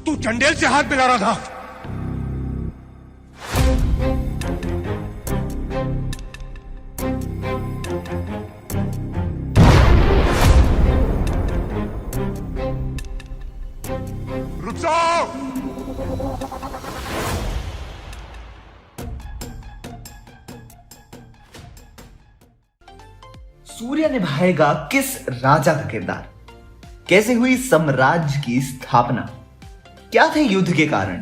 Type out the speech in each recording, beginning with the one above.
तू चंडेल से हाथ मिला रहा था। रुक जाओ। सूर्य निभाएगा किस राजा का किरदार? कैसे हुई साम्राज्य की स्थापना? क्या थे युद्ध के कारण?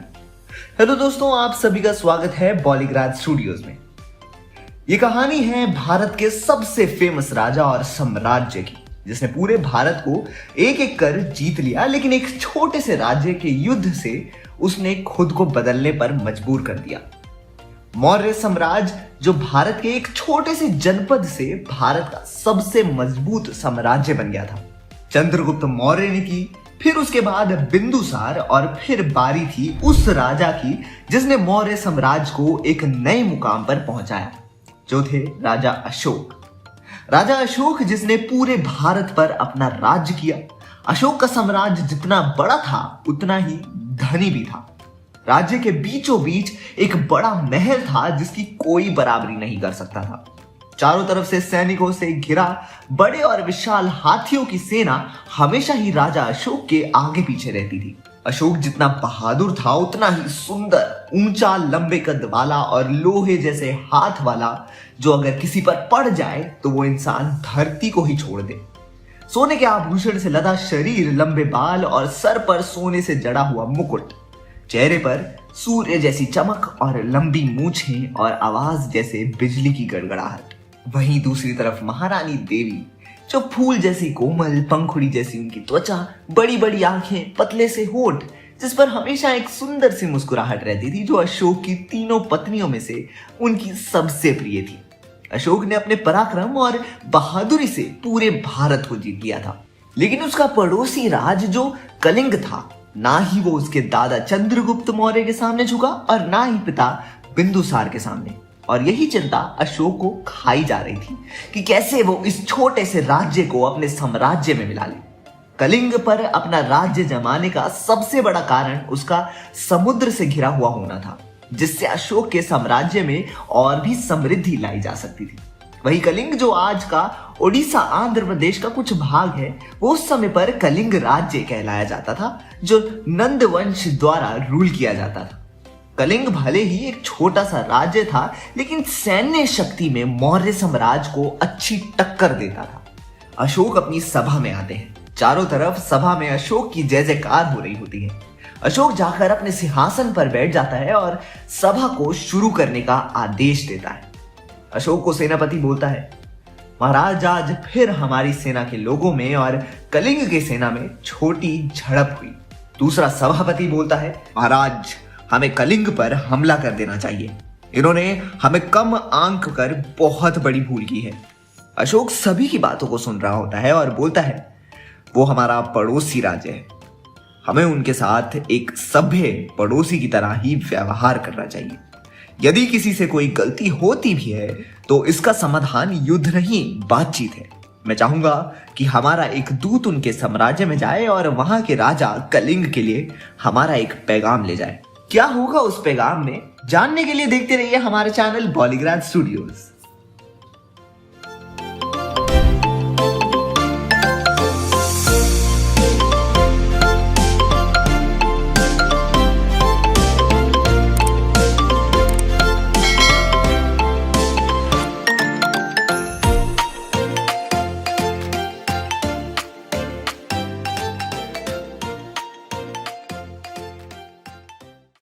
हेलो दोस्तों, आप सभी का स्वागत है बॉलीग्राज स्टूडियोज में। यह कहानी है भारत के सबसे फेमस राजा और साम्राज्य की, जिसने पूरे भारत को एक एक कर जीत लिया, लेकिन एक छोटे से राज्य के युद्ध से उसने खुद को बदलने पर मजबूर कर दिया। मौर्य साम्राज्य, जो भारत के एक छोटे से जनपद से भारत का सबसे मजबूत साम्राज्य बन गया था। चंद्रगुप्त मौर्य ने की, फिर उसके बाद बिंदुसार, और फिर बारी थी उस राजा की जिसने मौर्य साम्राज्य को एक नए मुकाम पर पहुंचाया, जो थे राजा अशोक। राजा अशोक जिसने पूरे भारत पर अपना राज्य किया। अशोक का साम्राज्य जितना बड़ा था उतना ही धनी भी था। राज्य के बीचों बीच एक बड़ा महल था जिसकी कोई बराबरी नहीं कर सकता था। चारों तरफ से सैनिकों से घिरा बड़े और विशाल हाथियों की सेना हमेशा ही राजा अशोक के आगे पीछे रहती थी। अशोक जितना बहादुर था उतना ही सुंदर, ऊंचा, लंबे कद वाला और लोहे जैसे हाथ वाला, जो अगर किसी पर पड़ जाए तो वो इंसान धरती को ही छोड़ दे। सोने के आभूषण से लदा शरीर, लंबे बाल और सर पर सोने से जड़ा हुआ मुकुट, चेहरे पर सूर्य जैसी चमक और लंबी मूछें और आवाज जैसे बिजली की गड़गड़ाहट। वहीं दूसरी तरफ महारानी देवी, जो फूल जैसी कोमल, पंखुड़ी जैसी उनकी त्वचा, बड़ी बड़ी आंखें, पतले से होंठ, जिस पर हमेशा एक सुंदर सी मुस्कुराहट रहती थी, जो अशोक की तीनों पत्नियों में से उनकी सबसे प्रिय थी। अशोक ने अपने पराक्रम और बहादुरी से पूरे भारत को जीत लिया था, लेकिन उसका पड़ोसी राज जो कलिंग था, ना ही वो उसके दादा चंद्रगुप्त मौर्य के सामने झुका और ना ही पिता बिंदुसार के सामने। और यही चिंता अशोक को खाई जा रही थी कि कैसे वो इस छोटे से राज्य को अपने साम्राज्य में मिला ले। कलिंग पर अपना राज्य जमाने का सबसे बड़ा कारण उसका समुद्र से घिरा हुआ होना था, जिससे अशोक के साम्राज्य में और भी समृद्धि लाई जा सकती थी। वही कलिंग, जो आज का ओडिशा, आंध्र प्रदेश का कुछ भाग है, वो उस समय पर कलिंग राज्य कहलाया जाता था, जो नंद वंश द्वारा रूल किया जाता था। कलिंग भले ही एक छोटा सा राज्य था, लेकिन सैन्य शक्ति में मौर्य साम्राज्य को अच्छी टक्कर देता था। अशोक अपनी सभा में आते हैं। चारों तरफ सभा में अशोक की जय जयकार हो रही होती है। अशोक जाकर अपने सिंहासन पर बैठ जाता है और सभा को शुरू करने का आदेश देता है। अशोक को सेनापति बोलता है, महाराज, आज फिर हमारी सेना के लोगों में और कलिंग की सेना में छोटी झड़प हुई। दूसरा सभापति बोलता है, महाराज, हमें कलिंग पर हमला कर देना चाहिए। इन्होंने हमें कम आंक कर बहुत बड़ी भूल की है। अशोक सभी की बातों को सुन रहा होता है और बोलता है, वो हमारा पड़ोसी राज्य है, हमें उनके साथ एक सभ्य पड़ोसी की तरह ही व्यवहार करना चाहिए। यदि किसी से कोई गलती होती भी है तो इसका समाधान युद्ध नहीं, बातचीत है। मैं चाहूंगा कि हमारा एक दूत उनके साम्राज्य में जाए और वहां के राजा कलिंग के लिए हमारा एक पैगाम ले जाए। क्या होगा उस पैगाम में, जानने के लिए देखते रहिए हमारे चैनल बॉलीग्राज स्टूडियोज।